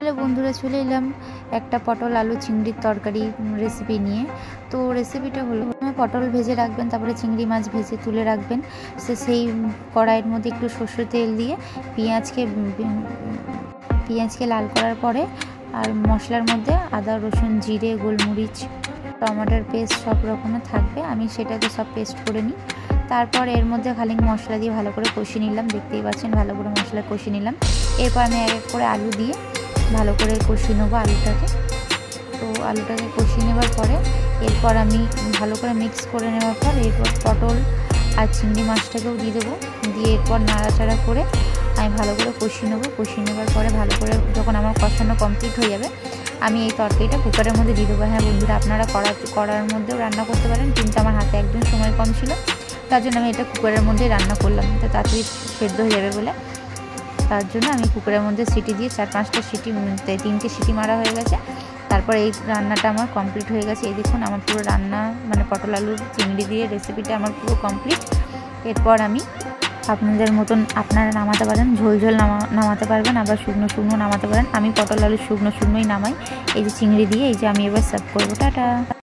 Hello বন্ধুরা, চলে এলাম একটা পটল আলু চিংড়ির তরকারি রেসিপি নিয়ে। তো রেসিপিটা হলো, পটল ভেজে রাখবেন, তারপরে চিংড়ি মাছ ভেজে তুলে রাখবেন। সেই কড়াইয়ের মধ্যে একটু সরষের তেল দিয়ে পেঁয়াজকে লাল করার পরে আর মশলার মধ্যে আদা রসুন জিরে গোলমরিচ টমেটোর পেস্ট সব রকমের থাকবে, আমি সেটাকে সব পেস্ট করে নিই। তারপর এর মধ্যে খালি মশলা দিয়ে ভালো করে কষিয়ে নিলাম, দেখতেই পাচ্ছেন ভালো করে মশলা কষিয়ে নিলাম। এরপর আমি এক এক করে আলু দিয়ে ভালো করে কষিয়ে নেবো আলুটাকে। তো আলুটাকে কষিয়ে নেবার পরে এরপর আমি ভালো করে মিক্স করে নেওয়ার পর এরপর পটল আর চিংড়ি মাছটাকেও দিয়ে দেবো, দিয়ে এরপর নাড়াচাড়া করে আমি ভালো করে কষিয়ে নেবো। কষিয়ে নেবার পরে ভালো করে যখন আমার কষানো কমপ্লিট হয়ে যাবে, আমি এই তরকারিটা কুকারের মধ্যে দিয়ে দেবো। হ্যাঁ বন্ধুরা, আপনারা কড়ার মধ্যেও রান্না করতে পারেন, কিন্তু আমার হাতে একদম সময় কম ছিল, তার জন্য আমি এটা কুকারের মধ্যে রান্না করলাম, তো তাড়াতাড়ি সেদ্ধ হয়ে যাবে বলে। তার জন্য আমি কুকারের মধ্যে সিটি দিয়ে 4-5টা সিটি, 3টে সিটি মারা হয়ে গেছে। তারপর এই রান্নাটা আমার কমপ্লিট হয়ে গেছে। এই দেখুন আমার পুরো রান্না, মানে পটল আলুর চিংড়ি দিয়ে রেসিপিটা আমার পুরো কমপ্লিট। এরপর আমি আপনাদের মতন আপনারা নামাতে পারেন, ঝোল ঝোল নামাতে পারবেন, আবার শুকনো শুকনো নামাতে পারেন। আমি পটল আলু শুকনোই নামাই। এই যে চিংড়ি দিয়ে এই যে আমি এবার সার্ভ করবো। টাটা।